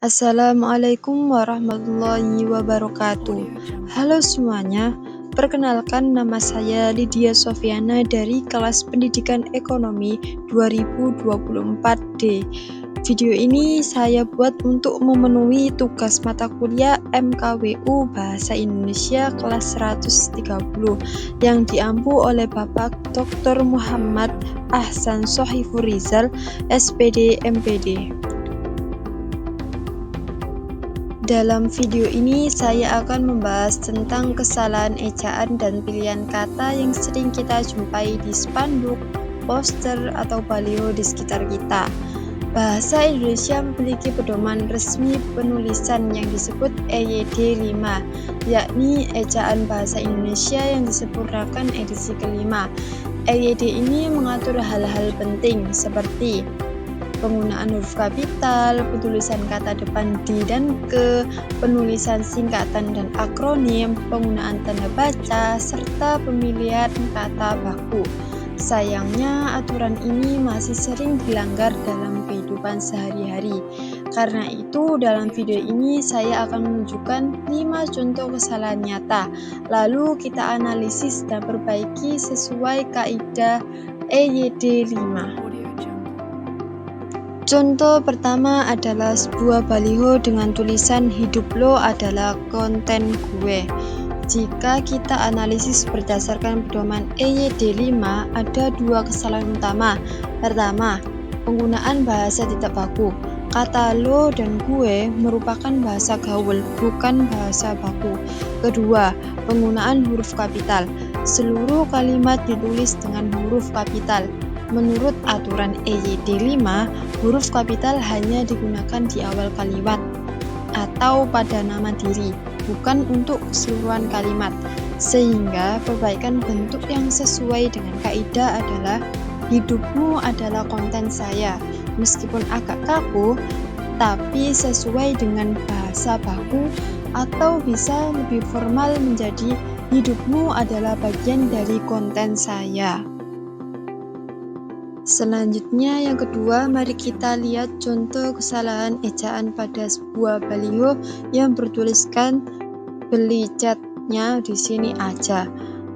Assalamualaikum warahmatullahi wabarakatuh. Halo semuanya, perkenalkan nama saya Lydia Sofiana dari kelas Pendidikan Ekonomi 2024D. Video ini saya buat untuk memenuhi tugas mata kuliah MKWU Bahasa Indonesia kelas 130 yang diampu oleh Bapak Dr. Muhammad Ahsan Sohifurizal, SPD MPD. Dalam video ini saya akan membahas tentang kesalahan ejaan dan pilihan kata yang sering kita jumpai di spanduk, poster, atau baliho di sekitar kita. Bahasa Indonesia memiliki pedoman resmi penulisan yang disebut EYD 5, yakni Ejaan Bahasa Indonesia yang disempurnakan edisi kelima. EYD ini mengatur hal-hal penting seperti penggunaan huruf kapital, penulisan kata depan di dan ke, penulisan singkatan dan akronim, penggunaan tanda baca, serta pemilihan kata baku. Sayangnya, aturan ini masih sering dilanggar dalam kehidupan sehari-hari. Karena itu, dalam video ini saya akan menunjukkan 5 contoh kesalahan nyata. Lalu kita analisis dan perbaiki sesuai kaidah EYD 5. Contoh pertama adalah sebuah baliho dengan tulisan "Hidup lo adalah konten gue". Jika kita analisis berdasarkan pedoman EYD 5, ada 2 kesalahan utama. Pertama, penggunaan bahasa tidak baku. Kata lo dan gue merupakan bahasa gaul, bukan bahasa baku. Kedua, penggunaan huruf kapital. Seluruh kalimat ditulis dengan huruf kapital. Menurut aturan EYD 5, huruf kapital hanya digunakan di awal kalimat atau pada nama diri, bukan untuk keseluruhan kalimat. Sehingga perbaikan bentuk yang sesuai dengan kaidah adalah hidupmu adalah konten saya. Meskipun agak kaku, tapi sesuai dengan bahasa baku, atau bisa lebih formal menjadi hidupmu adalah bagian dari konten saya. Selanjutnya, yang kedua, mari kita lihat contoh kesalahan ejaan pada sebuah baliho yang bertuliskan "beli catnya di sini aja".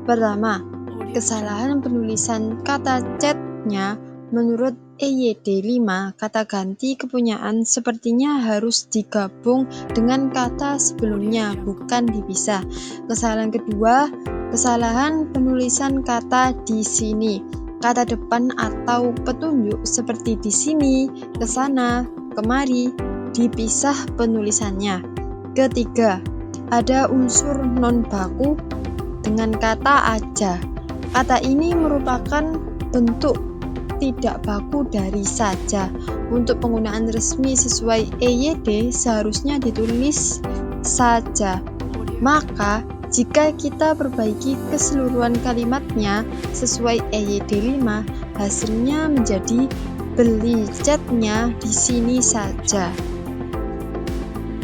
Pertama, kesalahan penulisan kata catnya. Menurut EYD 5, kata ganti kepunyaan sepertinya harus digabung dengan kata sebelumnya, bukan dipisah. Kesalahan kedua, kesalahan penulisan kata di sini. Kata depan atau petunjuk seperti di sini, ke sana, kemari, dipisah penulisannya. Ketiga, ada unsur non-baku dengan kata aja. Kata ini merupakan bentuk tidak baku dari saja. Untuk penggunaan resmi sesuai EYD seharusnya ditulis saja. Maka, jika kita perbaiki keseluruhan kalimatnya sesuai EYD 5, hasilnya menjadi "beli catnya di sini saja".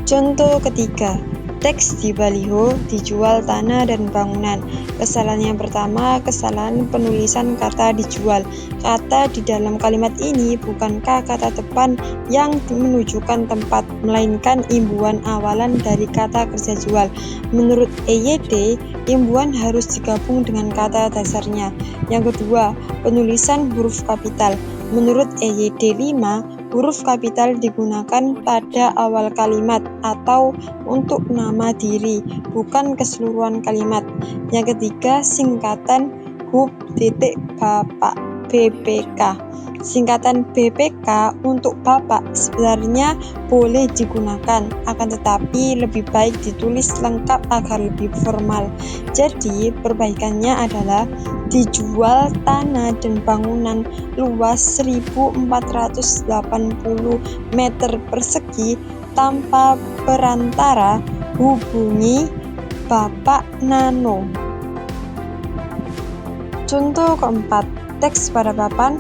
Contoh ketiga, teks di baliho "dijual tanah dan bangunan". Kesalahan yang pertama, kesalahan penulisan kata "dijual". Kata di dalam kalimat ini bukankah kata depan yang menunjukkan tempat, melainkan imbuhan awalan dari kata kerja jual. Menurut EYD, imbuhan harus digabung dengan kata dasarnya. Yang kedua, penulisan huruf kapital. Menurut EYD 5, huruf kapital digunakan pada awal kalimat atau untuk nama diri, bukan keseluruhan kalimat. Yang ketiga, singkatan hub bapak BPK. Singkatan BPK untuk bapak sebenarnya boleh digunakan, akan tetapi lebih baik ditulis lengkap agar lebih formal. Jadi, perbaikannya adalah "dijual tanah dan bangunan luas 1480 meter persegi tanpa perantara, hubungi Bapak Nano". Contoh keempat, teks pada papan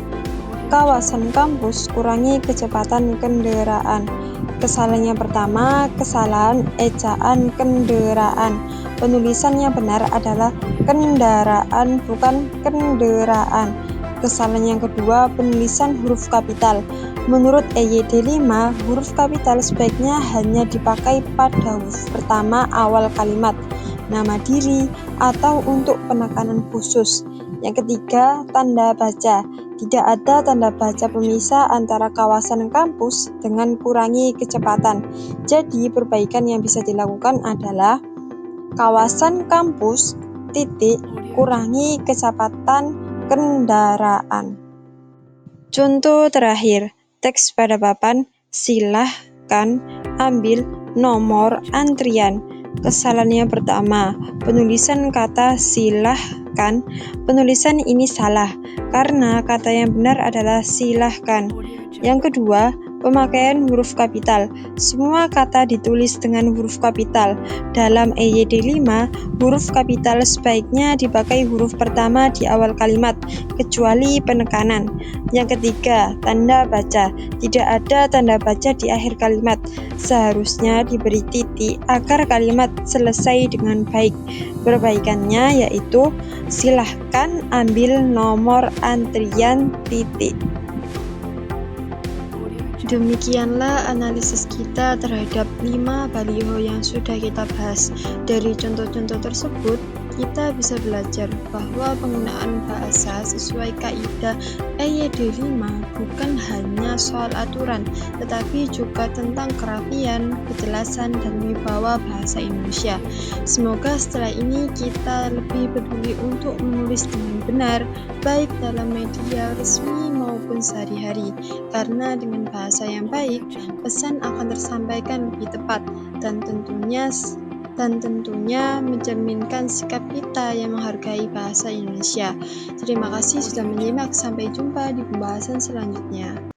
"kawasan kampus kurangi kecepatan kendaraan". Kesalahan yang pertama, kesalahan ejaan kendaraan. Penulisan yang benar adalah kendaraan, bukan kendaraan. Kesalahan yang kedua, penulisan huruf kapital. Menurut EYD 5, huruf kapital sebaiknya hanya dipakai pada huruf pertama awal kalimat, nama diri, atau untuk penekanan khusus. Yang ketiga, tanda baca. Tidak ada tanda baca pemisah antara kawasan kampus dengan kurangi kecepatan. Jadi, perbaikan yang bisa dilakukan adalah kawasan kampus, kurangi kecepatan kendaraan. Contoh terakhir, teks pada papan, silahkan ambil nomor antrian. Kesalahan yang pertama, penulisan kata silahkan. Penulisan ini salah, karena kata yang benar adalah silahkan. Yang kedua, pemakaian huruf kapital. Semua kata ditulis dengan huruf kapital. Dalam EYD 5, huruf kapital sebaiknya dipakai huruf pertama di awal kalimat, kecuali penekanan. Yang ketiga, tanda baca. Tidak ada tanda baca di akhir kalimat. Seharusnya diberi titik agar kalimat selesai dengan baik. Perbaikannya yaitu silahkan ambil nomor antrian titik. Demikianlah analisis kita terhadap 5 baliho yang sudah kita bahas. Dari contoh-contoh tersebut, kita bisa belajar bahwa penggunaan bahasa sesuai kaidah EYD 5 bukan hanya soal aturan, tetapi juga tentang kerapian, kejelasan, dan wibawa bahasa Indonesia. Semoga setelah ini kita lebih peduli untuk menulis dengan benar, baik dalam media resmi maupun sehari-hari, karena dengan bahasa yang baik, pesan akan tersampaikan lebih tepat dan tentunya mencerminkan sikap kita yang menghargai bahasa Indonesia. Terima kasih sudah menyimak, sampai jumpa di pembahasan selanjutnya.